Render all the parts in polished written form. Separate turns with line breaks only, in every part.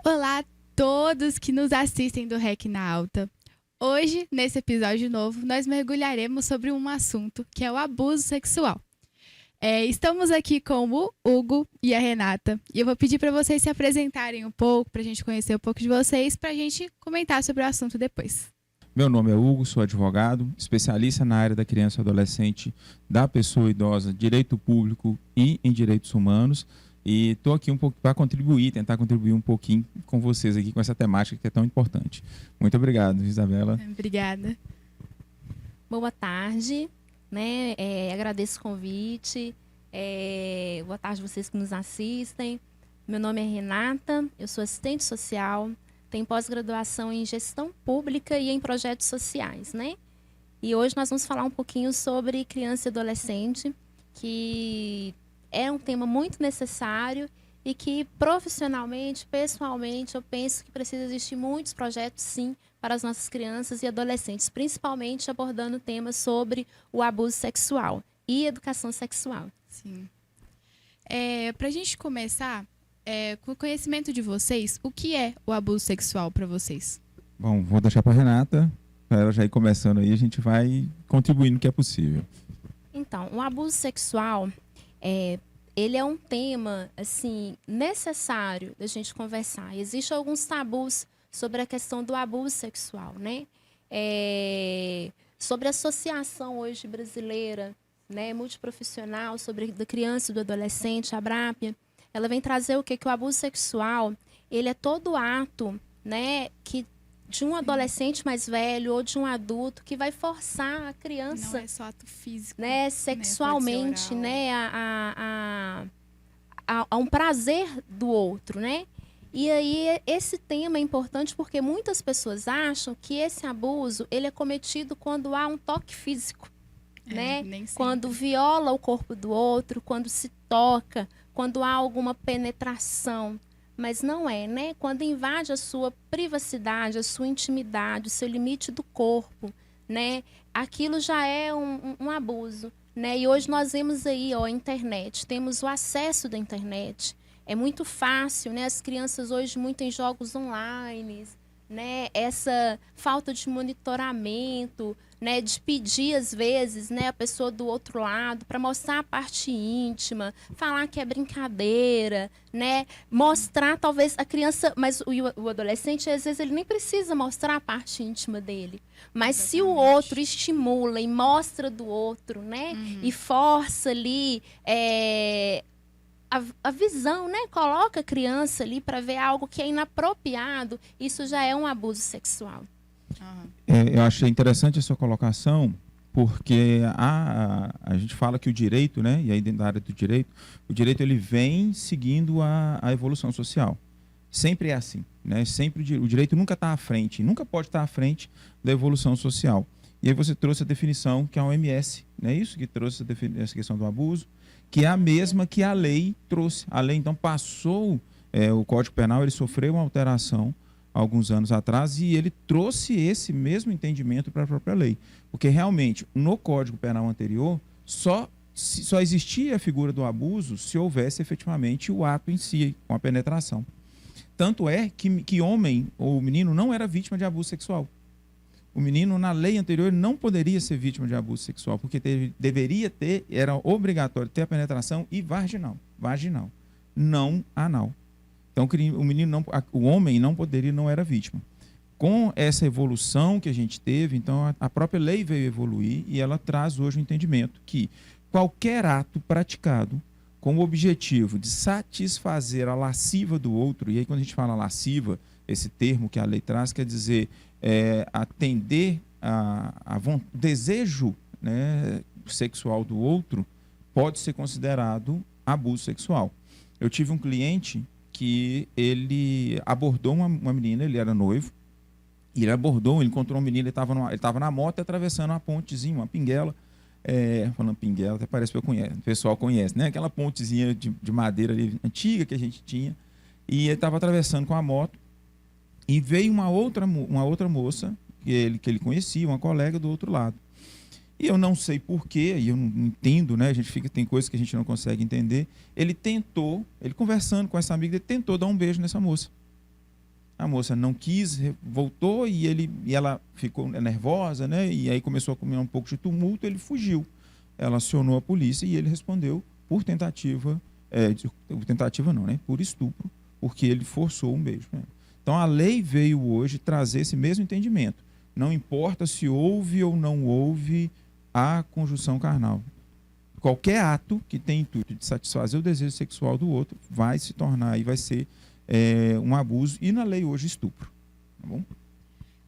Olá a todos que nos assistem do REC na Alta. Hoje, nesse episódio novo, nós mergulharemos sobre um assunto que é o abuso sexual. Estamos aqui com o Hugo e a Renata e eu vou pedir para vocês se apresentarem um pouco, para a gente conhecer um pouco de vocês, para a gente comentar sobre o assunto depois.
Meu nome é Hugo, sou advogado, especialista na área da criança e adolescente, da pessoa idosa, direito público e em direitos humanos. E estou aqui um pouco para tentar contribuir um pouquinho com vocês aqui com essa temática que é tão importante. Muito obrigado, Isabela.
Obrigada.
Boa tarde, agradeço o convite. Boa tarde a vocês que nos assistem. Meu nome é Renata, eu sou assistente social, tenho pós-graduação em gestão pública e em projetos sociais, né? E hoje nós vamos falar um pouquinho sobre criança e adolescente, que é um tema muito necessário e que profissionalmente, pessoalmente, eu penso que precisa existir muitos projetos, sim, para as nossas crianças e adolescentes, principalmente abordando temas sobre o abuso sexual e educação sexual.
Sim. Para a gente começar, com o conhecimento de vocês, o que é o abuso sexual para vocês?
Bom, vou deixar para a Renata, para ela já ir começando aí, a gente vai contribuindo no que é possível.
Então, o abuso sexual ele é um tema assim necessário da gente conversar. Existem alguns tabus sobre a questão do abuso sexual, né? Sobre a associação hoje brasileira, né, multiprofissional, sobre da criança e do adolescente, a Abrapia, ela vem trazer o quê? Que o abuso sexual, ele é todo ato, né, que de um adolescente mais velho ou de um adulto que vai forçar a criança,
não é só ato físico,
né, sexualmente, né, a um prazer do outro, né? E aí esse tema é importante porque muitas pessoas acham que esse abuso ele é cometido quando há um toque físico, né? Quando viola o corpo do outro, quando se toca, quando há alguma penetração. Mas não é, né? Quando invade a sua privacidade, a sua intimidade, o seu limite do corpo, né? Aquilo já é um abuso, né? E hoje nós vemos aí, ó, a internet, temos o acesso da internet. É muito fácil, né? As crianças hoje muito em jogos online, né? Essa falta de monitoramento, né? De pedir às vezes, né, a pessoa do outro lado para mostrar a parte íntima, falar que é brincadeira, né? Mostrar talvez a criança, mas o adolescente às vezes ele nem precisa mostrar a parte íntima dele, mas se o outro estimula e mostra do outro, né? E força ali a visão, né? Coloca a criança ali para ver algo que é inapropriado, isso já é um abuso sexual.
Eu achei interessante a sua colocação, porque a gente fala que o direito, né, e aí dentro da área do direito, o direito ele vem seguindo a evolução social. Sempre é assim, né? Sempre o direito nunca está à frente, nunca pode estar à frente da evolução social. E aí você trouxe a definição que é a OMS, né? Isso que trouxe essa questão do abuso, que é a mesma que a lei trouxe. A lei então passou, o Código Penal ele sofreu uma alteração alguns anos atrás, e ele trouxe esse mesmo entendimento para a própria lei. Porque realmente, no Código Penal anterior, só existia a figura do abuso se houvesse efetivamente o ato em si, com a penetração. Tanto é que homem ou menino não era vítima de abuso sexual. O menino, na lei anterior, não poderia ser vítima de abuso sexual, porque deveria ter, era obrigatório ter a penetração e vaginal, não anal. Então, o homem não poderia, não era vítima. Com essa evolução que a gente teve, então a própria lei veio evoluir e ela traz hoje o entendimento que qualquer ato praticado com o objetivo de satisfazer a lasciva do outro, e aí quando a gente fala lasciva, esse termo que a lei traz quer dizer atender o desejo, né, sexual do outro, pode ser considerado abuso sexual. Eu tive um cliente que ele abordou uma menina, ele era noivo, e ele encontrou uma menina, ele estava na moto atravessando uma pontezinha, uma pinguela, falando pinguela, até parece que o pessoal conhece, né? Aquela pontezinha de madeira ali, antiga que a gente tinha, e ele estava atravessando com a moto, e veio uma outra moça, que ele conhecia, uma colega do outro lado. E eu não sei porquê, e eu não entendo, né? Tem coisas que a gente não consegue entender. Ele conversando com essa amiga, ele tentou dar um beijo nessa moça. A moça não quis, voltou e ela ficou nervosa, né? E aí começou a comer um pouco de tumulto, ele fugiu. Ela acionou a polícia e ele respondeu por tentativa, tentativa não, né? Por estupro, porque ele forçou um beijo. Né? Então a lei veio hoje trazer esse mesmo entendimento. Não importa se houve ou não houve a conjunção carnal. Qualquer ato que tem intuito de satisfazer o desejo sexual do outro vai se tornar e vai ser um abuso, e na lei hoje estupro. Tá bom?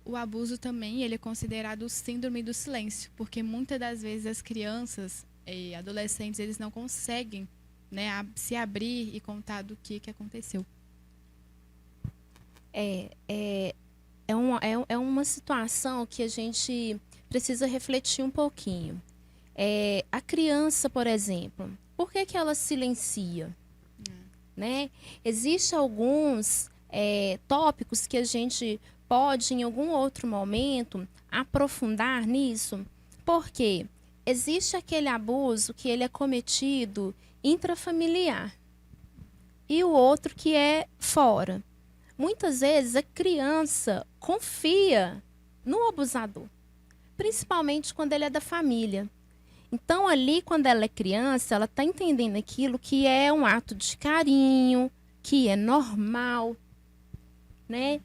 O abuso também ele é considerado síndrome do silêncio, porque muitas das vezes as crianças e adolescentes eles não conseguem, né, se abrir e contar do que aconteceu.
É uma situação que a gente precisa refletir um pouquinho. A criança, por exemplo, por que ela silencia? Né? Existem alguns tópicos que a gente pode, em algum outro momento, aprofundar nisso, porque existe aquele abuso que ele é cometido intrafamiliar e o outro que é fora. Muitas vezes a criança confia no abusador, principalmente quando ele é da família. Então, ali, quando ela é criança, ela está entendendo aquilo que é um ato de carinho, que é normal, né?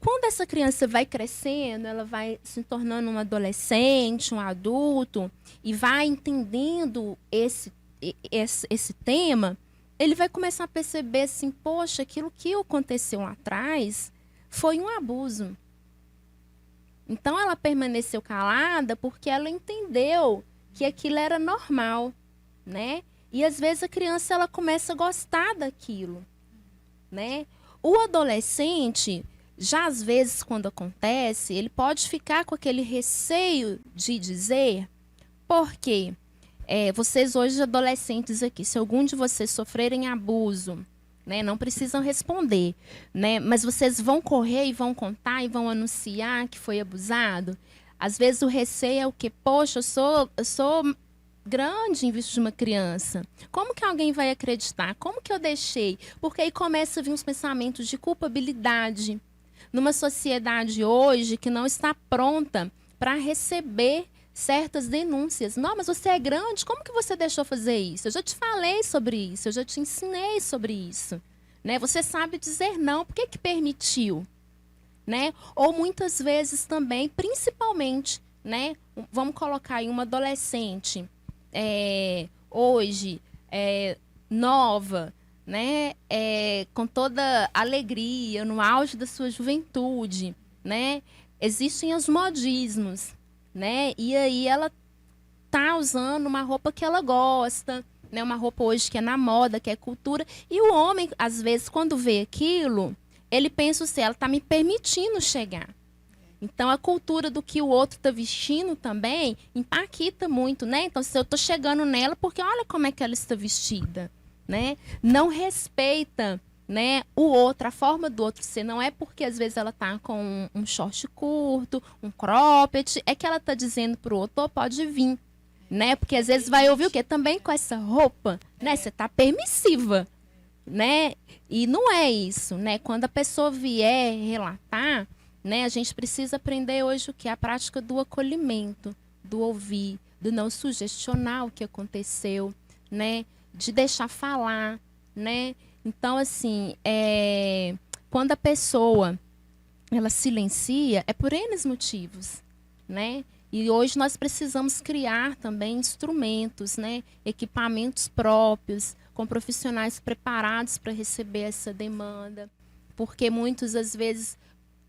Quando essa criança vai crescendo, ela vai se tornando um adolescente, um adulto, e vai entendendo esse tema, ele vai começar a perceber assim, poxa, aquilo que aconteceu lá atrás foi um abuso. Então, ela permaneceu calada porque ela entendeu que aquilo era normal, né? E às vezes a criança ela começa a gostar daquilo, né? O adolescente, já às vezes quando acontece, ele pode ficar com aquele receio de dizer, porque vocês hoje adolescentes aqui, se algum de vocês sofrerem abuso, né, não precisam responder, né? Mas vocês vão correr e vão contar e vão anunciar que foi abusado. Às vezes o receio é o quê? Poxa, eu sou grande em vista de uma criança. Como que alguém vai acreditar? Como que eu deixei? Porque aí começa a vir uns pensamentos de culpabilidade. Numa sociedade hoje que não está pronta para receber certas denúncias. Não, mas você é grande, como que você deixou fazer isso? Eu já te falei sobre isso, eu já te ensinei sobre isso. Né? Você sabe dizer não, por que permitiu? Né? Ou muitas vezes também, principalmente, né? Vamos colocar aí uma adolescente hoje nova, né? Com toda alegria, no auge da sua juventude, né? Existem os modismos, né? E aí ela tá usando uma roupa que ela gosta, né? Uma roupa hoje que é na moda, que é cultura, e o homem, às vezes, quando vê aquilo, ele pensa assim, ela está me permitindo chegar. Então, a cultura do que o outro está vestindo também impacta muito, né? Então, se eu estou chegando nela, porque olha como é que ela está vestida, né? Não respeita, né, o outro, a forma do outro ser. Não é porque, às vezes, ela está com um short curto, um cropped, é que ela está dizendo para o outro, pode vir, né? Porque, às vezes, vai ouvir o quê? Também com essa roupa, né? Você está permissiva. Né? E não é isso, né? Quando a pessoa vier relatar, né, a gente precisa aprender hoje o que é a prática do acolhimento, do ouvir, do não sugestionar o que aconteceu, né? De deixar falar, né? Então, assim, quando a pessoa ela silencia, é por N motivos, né? E hoje nós precisamos criar também instrumentos, né? Equipamentos próprios, com profissionais preparados para receber essa demanda, porque muitas às vezes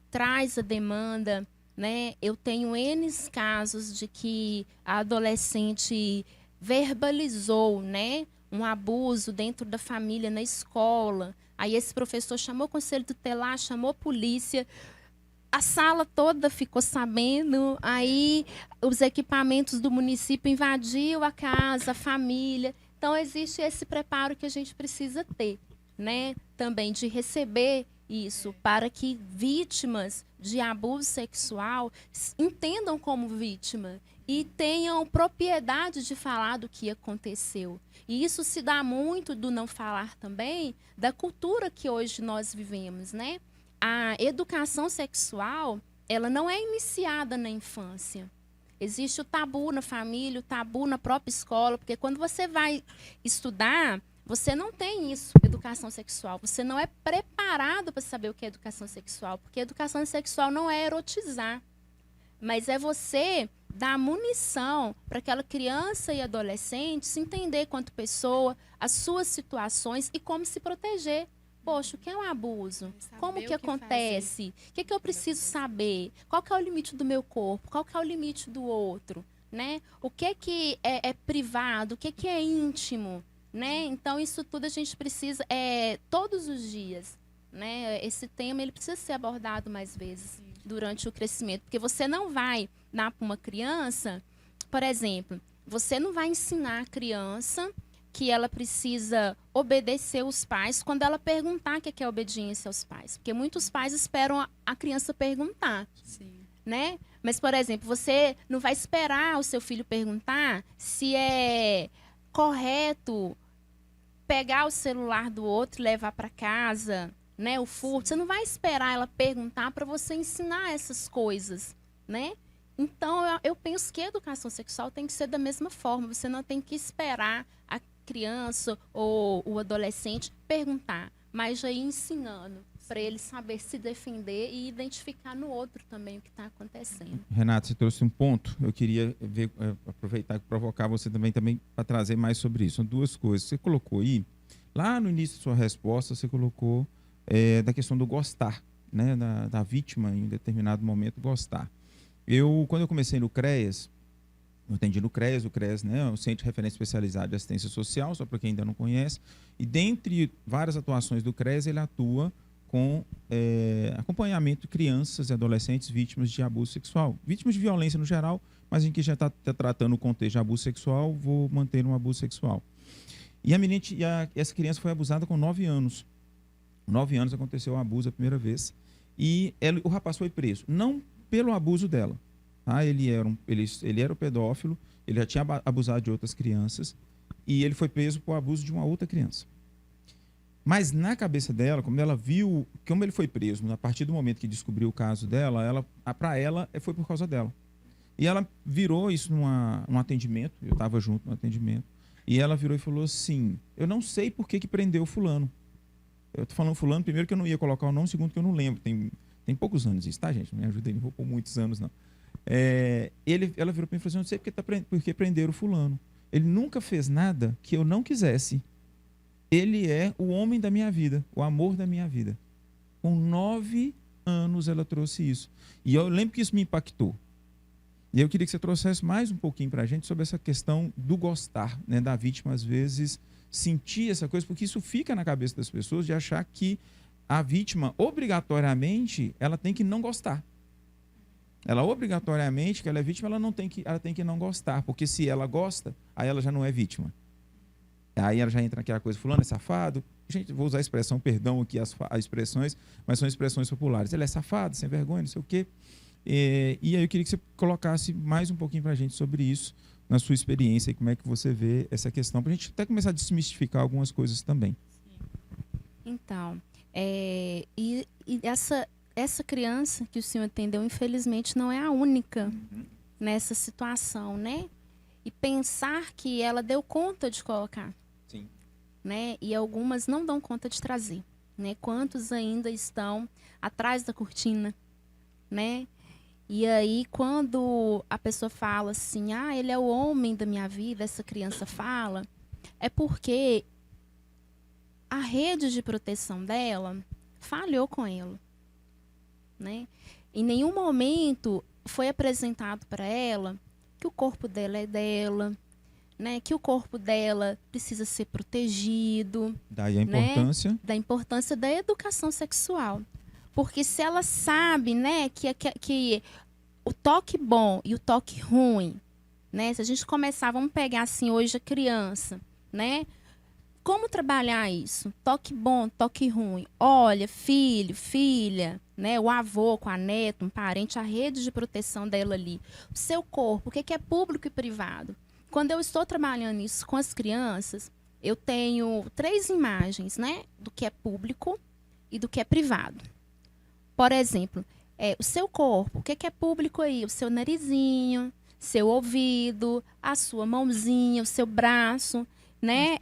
traz a demanda, né? Eu tenho N casos de que a adolescente verbalizou, né, um abuso dentro da família, na escola. Aí esse professor chamou o conselho tutelar, chamou a polícia, a sala toda ficou sabendo, aí os equipamentos do município invadiu a casa, a família. Então, existe esse preparo que a gente precisa ter, né? Também de receber isso, para que vítimas de abuso sexual entendam como vítima e tenham propriedade de falar do que aconteceu. E isso se dá muito do não falar também, da cultura que hoje nós vivemos, né? a educação sexual, ela não é iniciada na infância. Existe o tabu na família, o tabu na própria escola, porque quando você vai estudar, você não tem isso, educação sexual. Você não é preparado para saber o que é educação sexual, porque educação sexual não é erotizar, mas é você dar munição para aquela criança e adolescente se entender quanto pessoa, as suas situações e como se proteger. Poxa, o que é um abuso? Como que acontece? O que eu preciso saber? Qual que é o limite do meu corpo? Qual que é o limite do outro? Né? O que é privado? O que é íntimo? Né? Então, isso tudo a gente precisa todos os dias. Né? Esse tema ele precisa ser abordado mais vezes durante o crescimento. Porque você não vai dar para uma criança, por exemplo, você não vai ensinar a criança que ela precisa obedecer os pais quando ela perguntar o que é obediência aos pais. Porque muitos pais esperam a criança perguntar.
Sim.
Né? Mas, por exemplo, você não vai esperar o seu filho perguntar se é correto pegar o celular do outro e levar para casa, né? O furto. Você não vai esperar ela perguntar para você ensinar essas coisas, né? Então, eu penso que a educação sexual tem que ser da mesma forma. Você não tem que esperar a criança ou o adolescente perguntar, mas já ir ensinando para ele saber se defender e identificar no outro também o que está acontecendo.
Renata, você trouxe um ponto. Eu queria aproveitar e provocar você também para trazer mais sobre isso. São duas coisas. Você colocou aí, lá no início da sua resposta, você colocou da questão do gostar, né? Da vítima em determinado momento gostar. Quando eu comecei no CREAS, eu atendi no CREAS, né, é um Centro de Referência Especializado de Assistência Social, só para quem ainda não conhece, e dentre várias atuações do CREAS, ele atua com acompanhamento de crianças e adolescentes vítimas de abuso sexual, vítimas de violência no geral, mas em que já está tratando o contexto de abuso sexual, vou manter um abuso sexual. E essa criança foi abusada com 9 anos. 9 anos aconteceu o abuso a primeira vez, e o rapaz foi preso, não pelo abuso dela. Tá? Ele era o pedófilo, ele já tinha abusado de outras crianças e ele foi preso por abuso de uma outra criança. Mas na cabeça dela, como ela viu, como ele foi preso, a partir do momento que descobriu o caso dela, para ela foi por causa dela. E ela virou isso num atendimento, eu estava junto no atendimento, e ela virou e falou assim, eu não sei por que prendeu fulano. Eu estou falando fulano, primeiro que eu não ia colocar o nome, segundo que eu não lembro, tem poucos anos isso, tá, gente? Não me ajuda aí, não vou por muitos anos, não. Ela virou para mim e falou assim, não sei porque prenderam o fulano. Ele nunca fez nada que eu não quisesse. Ele é o homem da minha vida, o amor da minha vida. Com 9 anos ela trouxe isso. E eu lembro que isso me impactou. E eu queria que você trouxesse mais um pouquinho para a gente sobre essa questão do gostar, né, da vítima, às vezes, sentir essa coisa, porque isso fica na cabeça das pessoas de achar que a vítima, obrigatoriamente, ela tem que não gostar. Ela, obrigatoriamente, que ela é vítima, ela tem que não gostar, porque se ela gosta, aí ela já não é vítima. Aí ela já entra naquela coisa, fulano é safado. Gente, vou usar a expressão, perdão aqui as expressões, mas são expressões populares. Ele é safado, sem vergonha, não sei o quê. E aí eu queria que você colocasse mais um pouquinho para a gente sobre isso, na sua experiência, e como é que você vê essa questão, para a gente até começar a desmistificar algumas coisas também.
Então, e essa criança que o senhor atendeu, infelizmente, não é a única nessa situação, né? E pensar que ela deu conta de colocar.
Sim.
Né? E algumas não dão conta de trazer. Né? Quantos ainda estão atrás da cortina, né? E aí, quando a pessoa fala assim, ele é o homem da minha vida, essa criança fala, é porque a rede de proteção dela falhou com ela. Né? Em nenhum momento foi apresentado para ela que o corpo dela é dela, né? Que o corpo dela precisa ser protegido.
Daí a importância.
Né? Da importância da educação sexual. Porque se ela sabe, né, que o toque bom e o toque ruim, né? Se a gente começar, vamos pegar assim hoje a criança, né? Como trabalhar isso? Toque bom, toque ruim. Olha, filho, filha, né? O avô com a neta, um parente, a rede de proteção dela ali. O seu corpo, o que é público e privado? Quando eu estou trabalhando isso com as crianças, eu tenho 3 imagens, né? Do que é público e do que é privado. Por exemplo, o seu corpo, o que é público aí? O seu narizinho, seu ouvido, a sua mãozinha, o seu braço, né?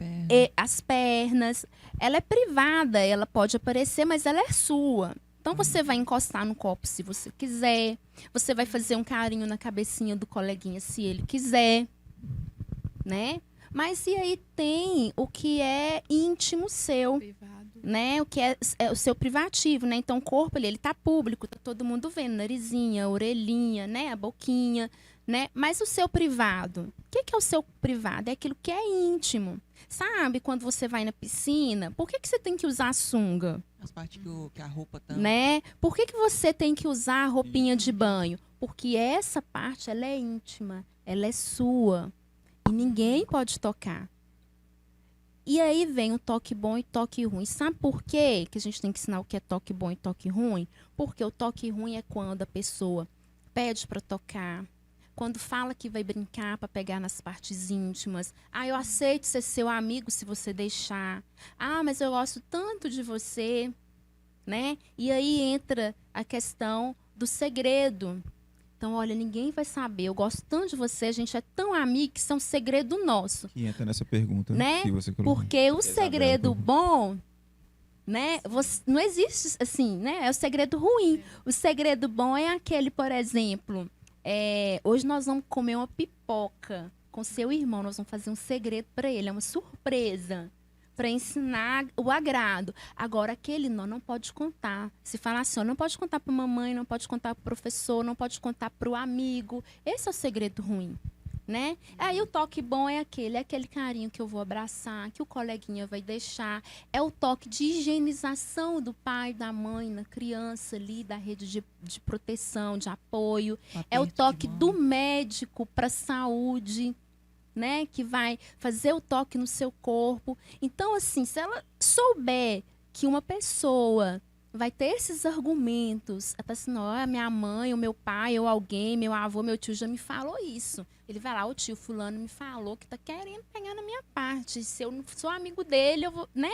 As pernas. Ela é privada, ela pode aparecer, mas ela é sua. Então, você vai encostar no copo se você quiser. Você vai fazer um carinho na cabecinha do coleguinha se ele quiser, né? Mas e aí tem o que é íntimo seu,
Privado.
né? O que é o seu privativo, né? Então, o corpo ele tá público, tá todo mundo vendo, narizinha, orelhinha, né? A boquinha, né? Mas o seu privado, o que é o seu privado? É aquilo que é íntimo. Sabe, quando você vai na piscina, por que você tem que usar a sunga?
As partes que a roupa tá...
Né? Por que você tem que usar a roupinha de banho? Porque essa parte, ela é íntima, ela é sua. E ninguém pode tocar. E aí vem o toque bom e toque ruim. Sabe por quê que a gente tem que ensinar o que é toque bom e toque ruim? Porque o toque ruim é quando a pessoa pede para tocar, quando fala que vai brincar para pegar nas partes íntimas. Ah, eu aceito ser seu amigo se você deixar. Ah, mas eu gosto tanto de você, né? E aí entra a questão do segredo. Então, olha, ninguém vai saber. Eu gosto tanto de você, a gente é tão amigo que isso é um segredo nosso.
Que entra nessa pergunta,
né?
Que você colocou.
Porque o segredo bom, né? Não existe assim, né? É o segredo ruim. O segredo bom é aquele, por exemplo, hoje nós vamos comer uma pipoca com seu irmão, nós vamos fazer um segredo para ele, é uma surpresa. Para ensinar o agrado. Agora, aquele não pode contar. Se falar assim, não pode contar para mamãe, não pode contar para o professor, não pode contar para o amigo. Esse é o segredo ruim, né? Aí o toque bom é aquele carinho que eu vou abraçar, que o coleguinha vai deixar. É o toque de higienização do pai, da mãe, na criança ali, da rede de proteção, de apoio. É o toque do médico para a saúde, né, que vai fazer o toque no seu corpo. Então, assim, se ela souber que uma pessoa vai ter esses argumentos, ela tá assim, ó, minha mãe, o meu pai, ou alguém, meu avô, meu tio já me falou isso. Ele vai lá, o tio fulano me falou que tá querendo pegar na minha parte. Se eu não sou amigo dele, eu vou, né?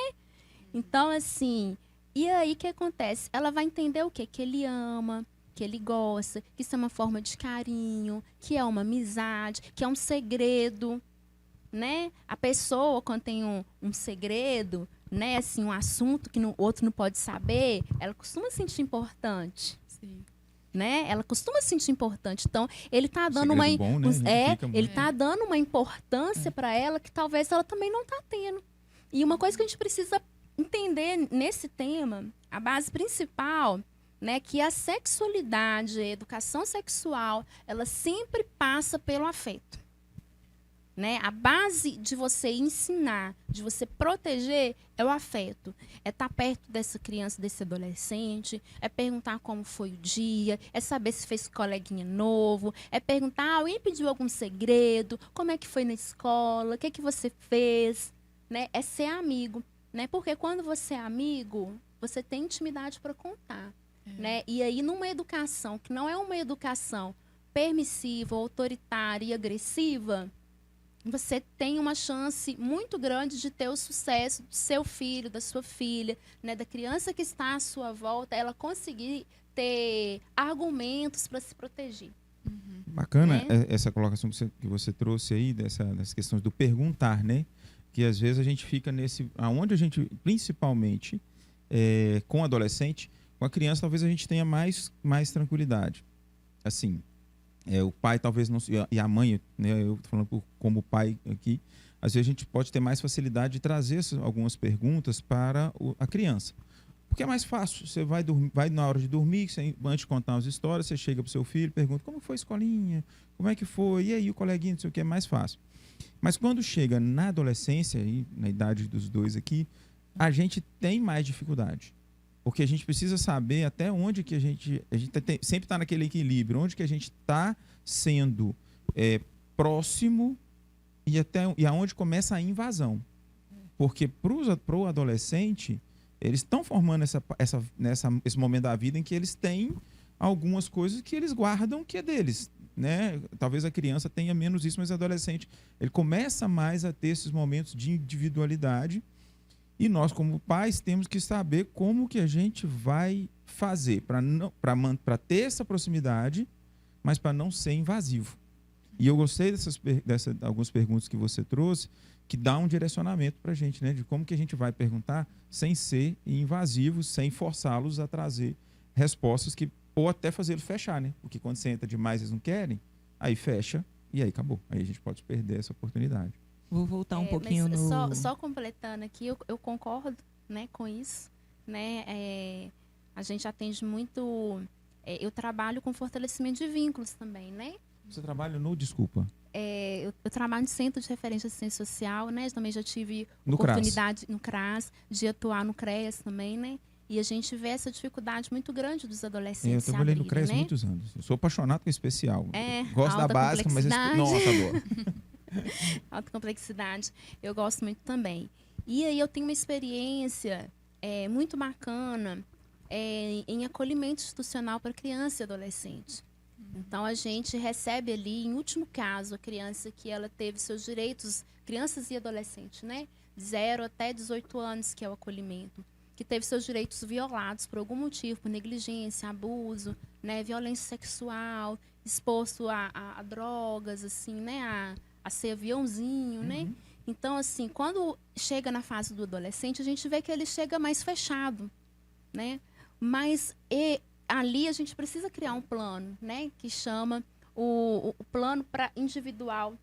Então, assim, e aí o que acontece? Ela vai entender o quê? Que ele ama, que ele gosta, que isso é uma forma de carinho, que é uma amizade, que é um segredo, né? A pessoa, quando tem um segredo, né, assim, um assunto que o outro não pode saber, ela costuma sentir importante.
Sim.
Né? Ela costuma sentir importante. Então, ele tá dando
bom, né?
ele tá dando uma importância para ela que talvez ela também não tá tendo. E uma coisa que a gente precisa entender nesse tema, a base principal, né, que a sexualidade, a educação sexual, ela sempre passa pelo afeto. Né? A base de você ensinar, de você proteger, é o afeto. É estar perto dessa criança, desse adolescente, é perguntar como foi o dia, é saber se fez coleguinha novo, é perguntar, alguém pediu algum segredo, como é que foi na escola, o que é que você fez, né? É ser amigo, né? Porque quando você é amigo, você tem intimidade para contar. Né? E aí, numa educação que não é uma educação permissiva, autoritária e agressiva, você tem uma chance muito grande de ter o sucesso do seu filho, da sua filha, né? Da criança que está à sua volta, ela conseguir ter argumentos para se proteger.
Bacana essa colocação que você trouxe aí, dessas questões do perguntar, né? Que às vezes a gente fica aonde a gente, principalmente com adolescente, com a criança talvez a gente tenha mais tranquilidade. Assim, o pai talvez não... E a mãe, né, eu estou falando como pai aqui, às vezes a gente pode ter mais facilidade de trazer algumas perguntas para a criança. Porque é mais fácil. Você vai na hora de dormir, antes de contar as histórias, você chega para o seu filho, pergunta como foi a escolinha, como é que foi, e aí o coleguinha, não sei o que, é mais fácil. Mas quando chega na adolescência, e na idade dos dois aqui, a gente tem mais dificuldade. Porque a gente precisa saber até onde que a gente sempre está naquele equilíbrio, onde que a gente está sendo próximo e aonde começa a invasão. Porque para o adolescente, eles estão formando esse momento da vida em que eles têm algumas coisas que eles guardam que é deles. Né? Talvez a criança tenha menos isso, mas o adolescente ele começa mais a ter esses momentos de individualidade. E nós, como pais, temos que saber como que a gente vai fazer para ter essa proximidade, mas para não ser invasivo? E eu gostei algumas perguntas que você trouxe, que dá um direcionamento para a gente, né? De como que a gente vai perguntar sem ser invasivo, sem forçá-los a trazer respostas ou até fazê-los fechar, né? Porque quando você entra demais, eles não querem, aí fecha e aí acabou. Aí a gente pode perder essa oportunidade.
Vou voltar um pouquinho no...
Só completando aqui, eu concordo, né, com isso. Né? A gente atende muito... eu trabalho com fortalecimento de vínculos também, né?
Você trabalha no... Desculpa.
Eu trabalho no Centro de Referência de Assistência Social, né? Também já tive
No
oportunidade no CRAS, de atuar no CREAS também, né? E a gente vê essa dificuldade muito grande dos adolescentes.
Eu trabalhei no
abrirem,
CREAS
né?
muitos anos. Eu sou apaixonado com especial. Gosto da
alta
básica, mas... Nossa, boa.
Alta complexidade. Eu gosto muito também. E aí eu tenho uma experiência muito bacana em acolhimento institucional para criança e adolescente. Então, a gente recebe ali, em último caso, a criança que ela teve seus direitos, crianças e adolescentes, né? 0 até 18 anos, que é o acolhimento, que teve seus direitos violados por algum motivo, por negligência, abuso, né? Violência sexual, exposto a drogas, assim, né? A ser aviãozinho, né? Então, assim, quando chega na fase do adolescente, a gente vê que ele chega mais fechado, né? Mas ali a gente precisa criar um plano, né? Que chama o plano individual,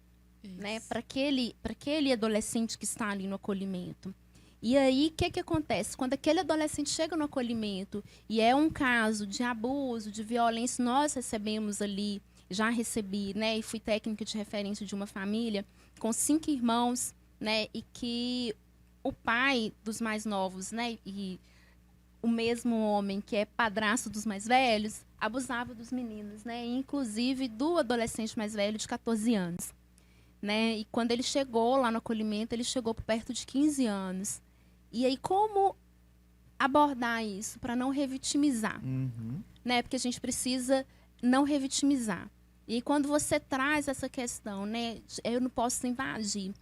né? Para aquele adolescente que está ali no acolhimento. E aí, o que acontece? Quando aquele adolescente chega no acolhimento e é um caso de abuso, de violência, nós recebemos ali, já recebi, né? E fui técnica de referência de uma família com 5 irmãos, né? E que o pai dos mais novos, né? E o mesmo homem que é padrasto dos mais velhos, abusava dos meninos, né? Inclusive do adolescente mais velho de 14 anos, né? E quando ele chegou lá no acolhimento, ele chegou por perto de 15 anos. E aí, como abordar isso para não revitimizar, né? Porque a gente precisa não revitimizar. E quando você traz essa questão, né? Eu não posso invadir.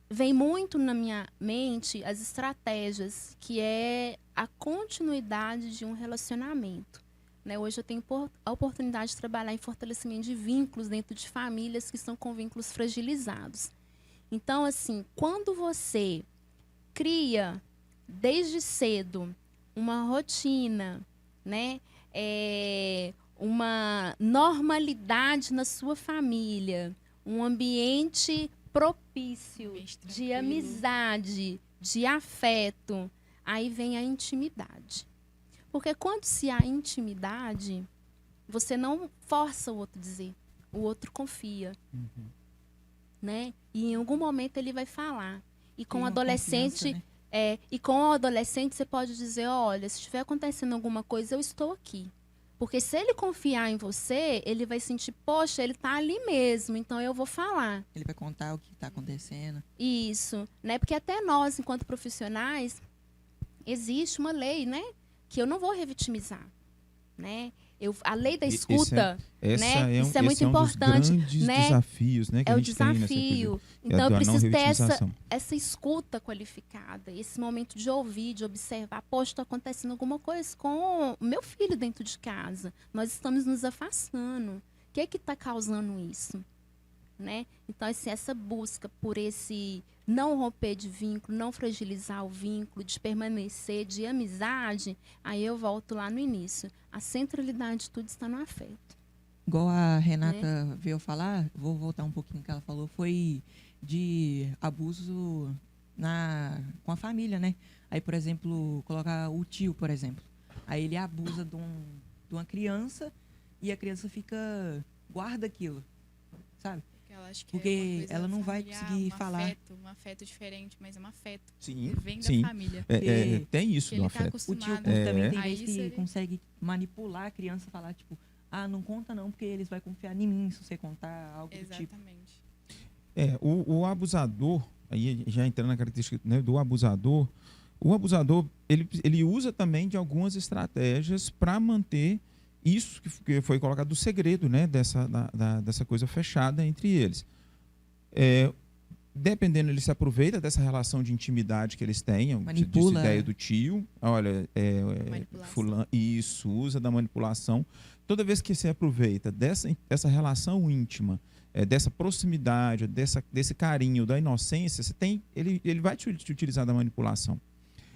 Vem muito na minha mente as estratégias, que é a continuidade de um relacionamento. Né? Hoje eu tenho a oportunidade de trabalhar em fortalecimento de vínculos dentro de famílias que estão com vínculos fragilizados. Então, assim, quando você cria, desde cedo, uma rotina, né? Uma normalidade na sua família, um ambiente propício, de amizade, de afeto, aí vem a intimidade. Porque quando se há intimidade, você não força o outro a dizer, o outro confia. Né? E em algum momento ele vai falar. E com o adolescente, né? E com o adolescente você pode dizer, olha, se estiver acontecendo alguma coisa, eu estou aqui. Porque se ele confiar em você, ele vai sentir, poxa, ele está ali mesmo, então eu vou falar.
Ele vai contar o que está acontecendo.
Isso, né? Porque até nós, enquanto profissionais, existe uma lei, né? Que eu não vou revitimizar, né? A lei da escuta, né? Isso é muito importante,
dos grandes
né?
desafios, né? Que
é
a
o
gente tem
desafio. Então eu preciso ter essa escuta qualificada, esse momento de ouvir, de observar. Poxa, está acontecendo alguma coisa com o meu filho dentro de casa. Nós estamos nos afastando. O que é que está causando isso? Né? Então, assim, essa busca por esse não romper de vínculo, não fragilizar o vínculo, de permanecer, de amizade, aí eu volto lá no início. A centralidade de tudo está no afeto.
Igual a Renata veio falar, vou voltar um pouquinho no que ela falou, foi de abuso com a família, né? Aí, por exemplo, colocar o tio, por exemplo. Aí ele abusa de uma criança e a criança guarda aquilo, sabe?
Ela acha que
porque ela não vai conseguir falar.
Um afeto diferente, mas é um afeto.
Sim,
vem da família.
Tem isso do afeto.
O tio também tem vezes que consegue manipular a criança, falar, tipo, não conta não, porque eles vão confiar em mim se você contar algo do tipo.
Exatamente.
O abusador, aí já entrando na característica, né, do abusador, o abusador, ele usa também de algumas estratégias para manter isso que foi colocado do segredo, né, dessa coisa fechada entre eles. dependendo, ele se aproveita dessa relação de intimidade que eles têm,
Manipula.
dessa ideia do tio, olha,
Manipulação.
fulano, isso, usa da manipulação. Toda vez que você aproveita dessa relação íntima, dessa proximidade, desse carinho, da inocência, ele vai te utilizar da manipulação.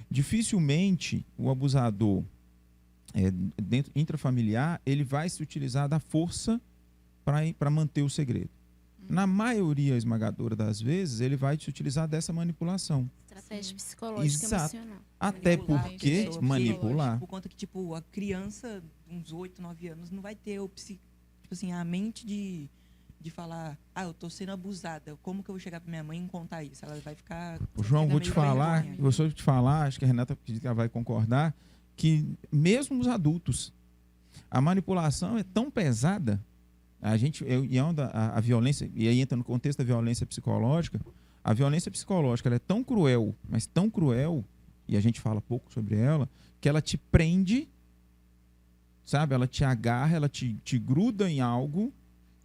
Dificilmente o abusador dentro intrafamiliar, ele vai se utilizar da força para manter o segredo. Na maioria esmagadora das vezes, ele vai te utilizar dessa manipulação.
Estratégia psicológica
Exato.
emocional.
Até
Manipular a
porque
pessoa,
manipular.
Por conta que, tipo, a criança, uns 8, 9 anos, não vai ter a mente de falar, eu tô sendo abusada. Como que eu vou chegar pra minha mãe e contar isso? Ela vai ficar...
João,
ficar
vou te
meio
falar,
vergonha.
acho que a Renata acredito que ela vai concordar, que mesmo os adultos, a manipulação é tão pesada, a violência, e aí entra no contexto da violência psicológica, a violência psicológica ela é tão cruel, mas tão cruel, e a gente fala pouco sobre ela, que ela te prende, sabe? Ela te agarra, ela te gruda em algo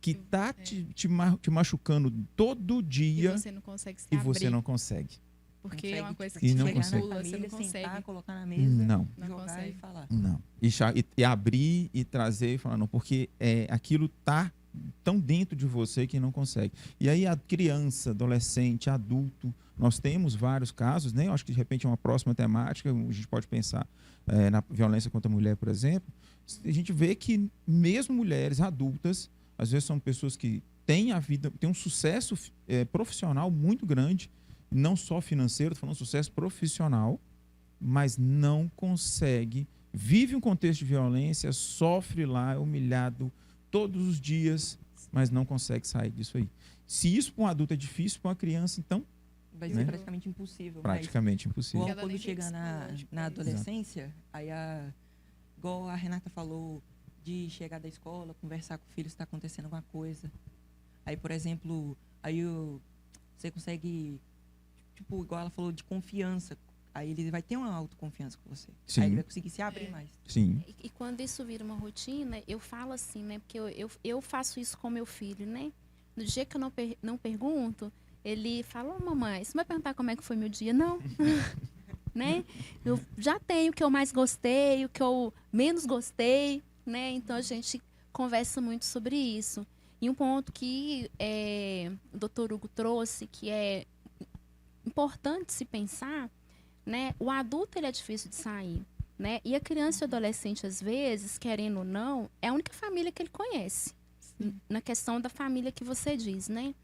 que tá te machucando todo
E
dia
você não consegue se
e
abrir.
você não consegue.
Porque é uma coisa
E
que
não
te
consegue.
manipula, você não
Sentar,
consegue.
colocar na mesa,
Não.
Não
jogar
consegue.
e falar.
Não. E abrir e trazer e falar, não, porque aquilo tá tão dentro de você que não consegue. E aí a criança, adolescente, adulto, nós temos vários casos, né? Eu acho que de repente é uma próxima temática, a gente pode pensar na violência contra a mulher, por exemplo. A gente vê que mesmo mulheres adultas, às vezes são pessoas que têm um sucesso profissional muito grande, não só financeiro, estou falando sucesso profissional, mas não consegue, vive um contexto de violência, sofre lá, é humilhado todos os dias, mas não consegue sair disso aí. Se isso para um adulto é difícil, para uma criança, então,
Vai
Né?
ser praticamente impossível.
praticamente impossível.
Igual
Ela
quando
nem tem
chega
psicológico,
na
né?
adolescência, aí igual a Renata falou, de chegar da escola, conversar com o filho se está acontecendo alguma coisa. Aí, por exemplo, você consegue, tipo, igual ela falou, de confiança. Aí ele vai ter uma autoconfiança com você.
Sim.
Aí ele vai conseguir se abrir mais.
Sim.
E quando isso vira uma rotina, eu falo assim, né? Porque eu faço isso com meu filho, né? No dia que eu não pergunto, ele fala, mamãe, você não vai perguntar como é que foi meu dia? Não. Né? Eu já tenho o que eu mais gostei, o que eu menos gostei, né? Então a gente conversa muito sobre isso. E um ponto que o Dr. Hugo trouxe, que é importante se pensar, né? O adulto ele é difícil de sair, né? E a criança e o adolescente, às vezes, querendo ou não, é a única família que ele conhece. Na questão da família que você diz, né?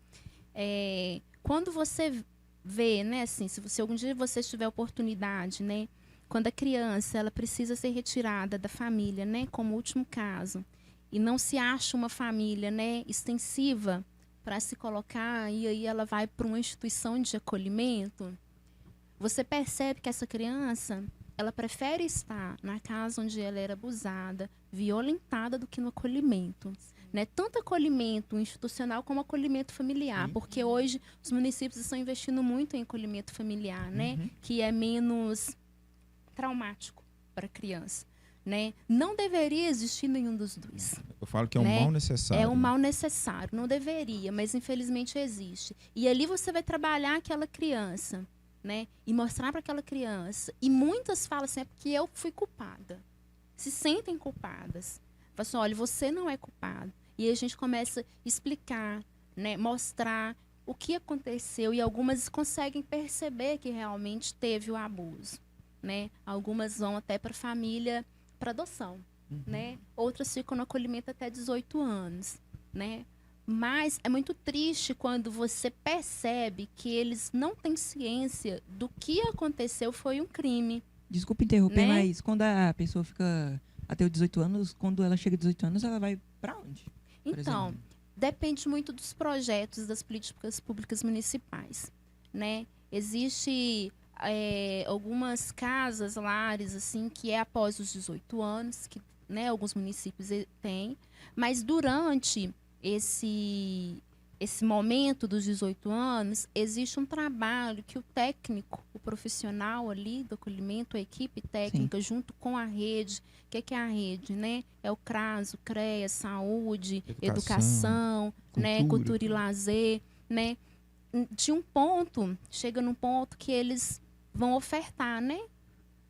Quando você vê, né, assim, se algum dia você tiver oportunidade, né? Quando a criança ela precisa ser retirada da família, né? Como último caso, e não se acha uma família, né, extensiva para se colocar, e aí ela vai para uma instituição de acolhimento, você percebe que essa criança, ela prefere estar na casa onde ela era abusada, violentada, do que no acolhimento. Né? Tanto acolhimento institucional como acolhimento familiar, porque hoje os municípios estão investindo muito em acolhimento familiar, né? Que é menos traumático para a criança. Né? Não deveria existir nenhum dos dois.
Eu falo que é um
Né?
mal necessário.
É um mal necessário, não deveria, mas infelizmente existe. E ali você vai trabalhar aquela criança, né? E mostrar para aquela criança. E muitas falam assim, é porque eu fui culpada. Se sentem culpadas. Falam assim, olha, você não é culpado. E aí a gente começa a explicar, né? Mostrar o que aconteceu. E algumas conseguem perceber que realmente teve o abuso. Né? Algumas vão até para a família, para adoção. Né? Outras ficam no acolhimento até 18 anos. Né? Mas é muito triste quando você percebe que eles não têm ciência do que aconteceu foi um crime.
Desculpa interromper,
Né?
mas quando a pessoa fica até os 18 anos, quando ela chega aos 18 anos, ela vai pra onde? Por
Então,
exemplo?
depende muito dos projetos das políticas públicas municipais, né? Existe algumas casas, lares, assim, que é após os 18 anos, que, né, alguns municípios têm, mas durante esse momento dos 18 anos, existe um trabalho que o técnico, o profissional ali do acolhimento, a equipe técnica, junto com a rede, o que é a rede, né? É o CRAS, o CREA, saúde, educação, né? Cultura e lazer, né? de um ponto, chega num ponto que eles vão ofertar, né?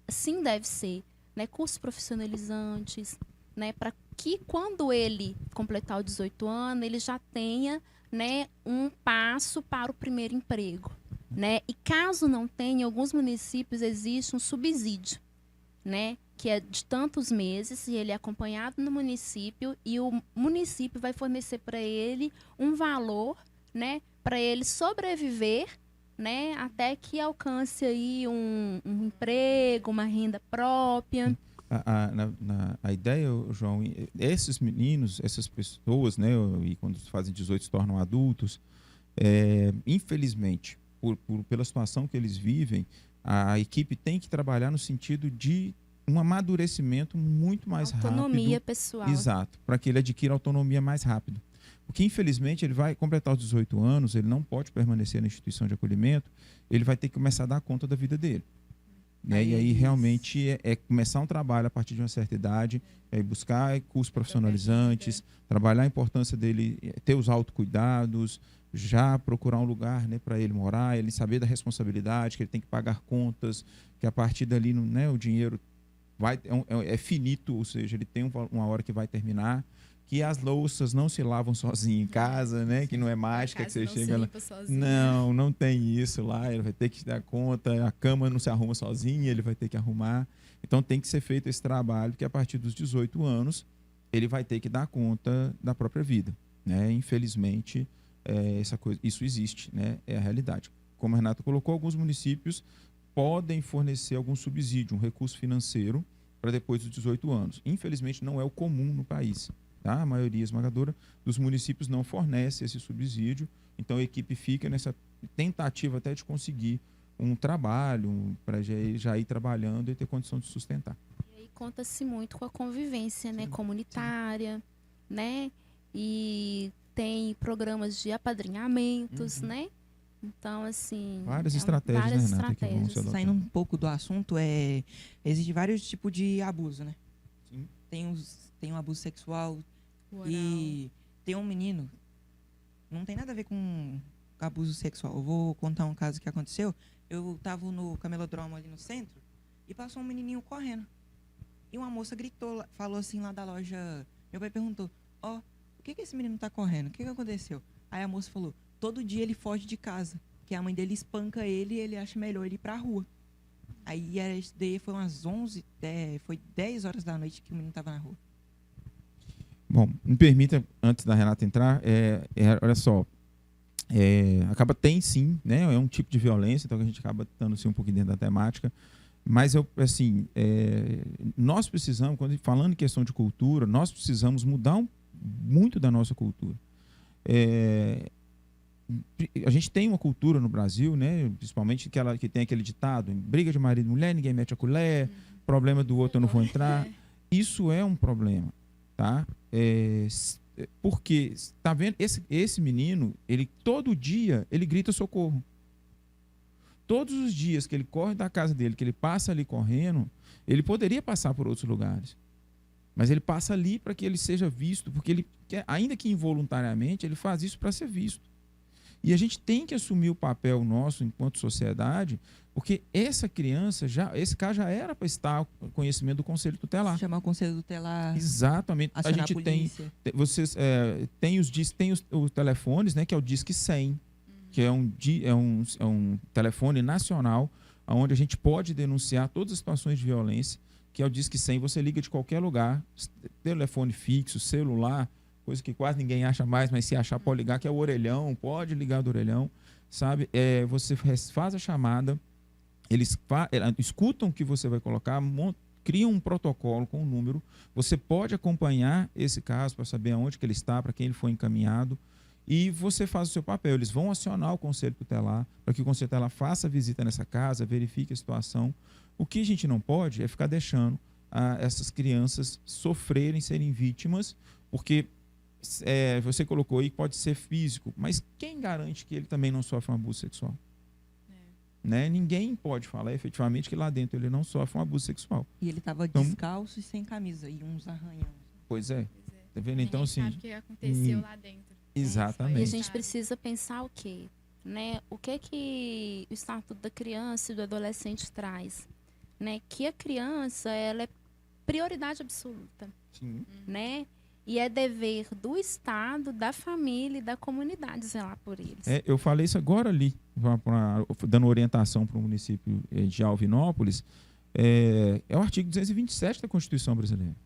Assim deve ser, né? Cursos profissionalizantes, né? Para que quando ele completar os 18 anos, ele já tenha, né, um passo para o primeiro emprego, né? E caso não tenha, em alguns municípios existe um subsídio, né? Que é de tantos meses, e ele é acompanhado no município, e o município vai fornecer para ele um valor, né? Para ele sobreviver, né? Até que alcance aí um emprego, uma renda própria.
A ideia, João, esses meninos, essas pessoas, né, e quando fazem 18 se tornam adultos, infelizmente, pela situação que eles vivem, a equipe tem que trabalhar no sentido de um amadurecimento muito mais
Autonomia
rápido.
pessoal.
Exato, para que ele adquira autonomia mais rápido. Porque, infelizmente, ele vai completar os 18 anos, ele não pode permanecer na instituição de acolhimento, ele vai ter que começar a dar conta da vida dele. Né? E aí, realmente, é começar um trabalho a partir de uma certa idade, buscar cursos profissionalizantes, trabalhar a importância dele ter os autocuidados, já procurar um lugar, né, para ele morar, ele saber da responsabilidade, que ele tem que pagar contas, que a partir dali, né, o dinheiro é finito, ou seja, ele tem uma hora que vai terminar, que as louças não se lavam sozinho em casa, né? Que não é mágica que você chega lá. Não tem isso lá, ele vai ter que dar conta, a cama não se arruma sozinha, ele vai ter que arrumar. Então tem que ser feito esse trabalho, que a partir dos 18 anos ele vai ter que dar conta da própria vida, né? Infelizmente, isso existe, né? É a realidade. Como a Renata colocou, alguns municípios podem fornecer algum subsídio, um recurso financeiro para depois dos 18 anos. Infelizmente, não é o comum no país. Tá? A maioria esmagadora dos municípios não fornece esse subsídio, então a equipe fica nessa tentativa até de conseguir um trabalho para já ir trabalhando e ter condição de sustentar.
E aí conta-se muito com a convivência, né, comunitária, né? E tem programas de apadrinhamentos, né? Então, assim...
Várias estratégias, né, Renata? Que vão ser
saindo um pouco do assunto, existe vários tipos de abuso, né?
Sim.
Tem um abuso sexual.
Oral.
E tem um menino, não tem nada a ver com abuso sexual. Eu vou contar um caso que aconteceu. Eu tava no camelodromo ali no centro e passou um menininho correndo. E uma moça gritou, falou assim lá da loja. Meu pai perguntou, por que esse menino tá correndo? O que aconteceu? Aí a moça falou, todo dia ele foge de casa, que a mãe dele espanca ele e ele acha melhor ele ir pra rua. Aí isso daí foi umas 10 horas da noite que o menino tava na rua.
Bom, me permita, antes da Renata entrar, olha só, tem sim, né, é um tipo de violência, então a gente acaba estando assim, um pouquinho dentro da temática, mas nós precisamos, falando em questão de cultura, nós precisamos mudar muito da nossa cultura. A gente tem uma cultura no Brasil, né, principalmente que tem aquele ditado, briga de marido e mulher, ninguém mete a colher, problema do outro eu não vou entrar. Isso é um problema. Tá? Porque, tá vendo? Esse menino, ele todo dia, ele grita socorro. Todos os dias que ele corre da casa dele, que ele passa ali correndo, ele poderia passar por outros lugares. Mas ele passa ali para que ele seja visto, porque ele quer, ainda que involuntariamente, ele faz isso para ser visto. E a gente tem que assumir o papel nosso enquanto sociedade, porque essa criança, esse caso já era para estar com conhecimento do Conselho Tutelar.
Chamar o Conselho Tutelar.
Exatamente. A gente tem os telefones, né, que é o Disque 100, que é um telefone nacional, onde a gente pode denunciar todas as situações de violência, que é o Disque 100. Você liga de qualquer lugar, telefone fixo, celular, coisa que quase ninguém acha mais, mas se achar pode ligar, que é o orelhão, pode ligar do orelhão, sabe? Você faz a chamada, eles escutam o que você vai colocar, criam um protocolo com um número, você pode acompanhar esse caso para saber aonde que ele está, para quem ele foi encaminhado, e você faz o seu papel. Eles vão acionar o Conselho Tutelar, para que o Conselho Tutelar faça a visita nessa casa, verifique a situação. O que a gente não pode é ficar deixando essas crianças sofrerem, serem vítimas, porque você colocou aí que pode ser físico, mas quem garante que ele também não sofre um abuso sexual? Né? Ninguém pode falar efetivamente que lá dentro ele não sofre um abuso sexual.
E ele estava descalço e sem camisa, e uns arranhão.
Pois é. Tá vendo? Então, assim,
sabe o que aconteceu lá dentro.
Exatamente.
E a gente precisa pensar o quê? né? O que o Estatuto da Criança e do Adolescente traz? Né? Que a criança, ela é prioridade absoluta,
Sim.
né? E é dever do Estado, da família e da comunidade zelar por eles.
Eu falei isso agora ali, dando orientação para o município de Alvinópolis. É o artigo 227 da Constituição Brasileira.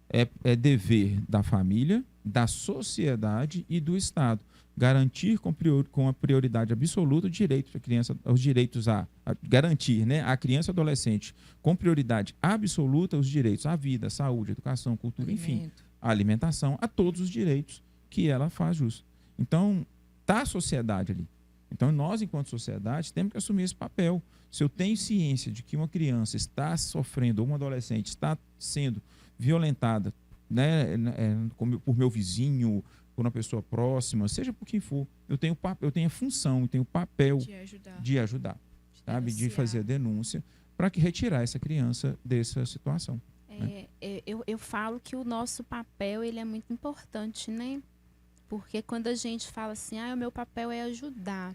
É dever da família, da sociedade e do Estado garantir com a prioridade absoluta o direito da criança, os direitos a garantir, né, a criança e adolescente com prioridade absoluta os direitos à vida, à saúde, à educação, cultura, enfim, à alimentação, a todos os direitos que ela faz jus. Então, está a sociedade ali. Então, nós, enquanto sociedade, temos que assumir esse papel. Se eu tenho ciência de que uma criança está sofrendo, ou uma adolescente está sendo violentada, né, por meu vizinho, por uma pessoa próxima, seja por quem for, eu tenho a função, eu tenho o papel de ajudar, sabe? De fazer a denúncia para retirar essa criança dessa situação.
Eu falo que o nosso papel ele é muito importante, né? Porque quando a gente fala assim, o meu papel é ajudar,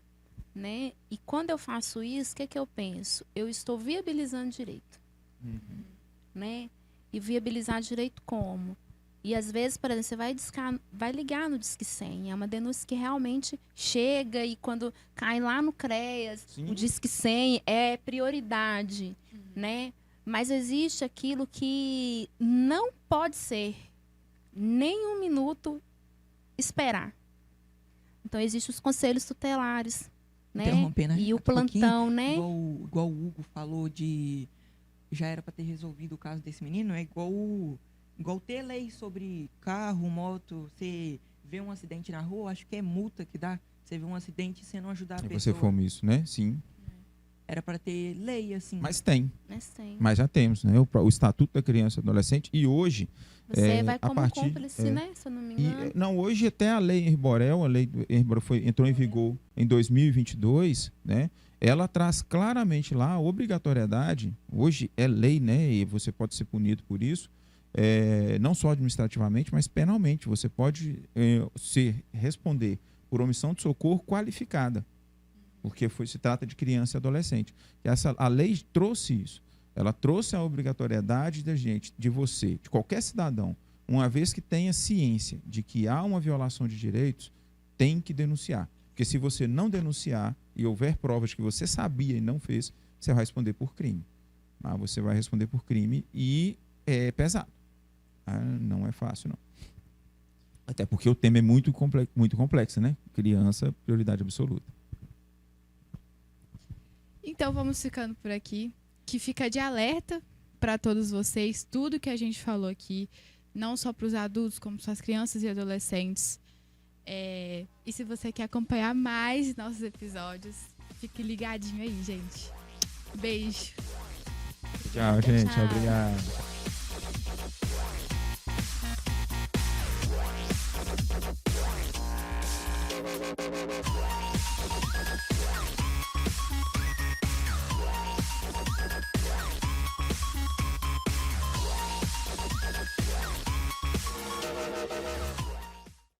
né? E quando eu faço isso, o que eu penso? Eu estou viabilizando direito, né? E viabilizar direito como? E às vezes, por exemplo, você vai ligar no Disque 100, é uma denúncia que realmente chega e quando cai lá no CREAS, o Disque 100 é prioridade, né? Mas existe aquilo que não pode ser nem um minuto esperar. Então, existem os conselhos tutelares, né?
Interrompendo,
e o plantão, né?
Igual o Hugo falou de... Já era para ter resolvido o caso desse menino, é igual ter lei sobre carro, moto, você vê um acidente na rua, acho que é multa que dá. Você vê um acidente e você não ajudar a pessoa.
Você for isso, né? Sim.
Era para ter lei, assim.
Mas tem.
Tem.
Mas já temos, né? O Estatuto da Criança e Adolescente. E hoje...
Você vai como cúmplice, né? Se eu não me engano.
Não, hoje até a lei Herborel, entrou em vigor em 2022, né? Ela traz claramente lá a obrigatoriedade, hoje é lei, né? E você pode ser punido por isso, não só administrativamente, mas penalmente. Você pode responder por omissão de socorro qualificada, porque se trata de criança e adolescente. A lei trouxe isso. Ela trouxe a obrigatoriedade de você, de qualquer cidadão, uma vez que tenha ciência de que há uma violação de direitos, tem que denunciar. Porque se você não denunciar e houver provas que você sabia e não fez, você vai responder por crime. Você vai responder por crime e é pesado. Não é fácil, não. Até porque o tema é muito complexo, né? Criança, prioridade absoluta.
Então, vamos ficando por aqui. Que fica de alerta para todos vocês, tudo que a gente falou aqui, não só para os adultos, como para as crianças e adolescentes. E se você quer acompanhar mais nossos episódios, fique ligadinho aí, gente. Beijo.
Tchau, gente. Tchau. Obrigado.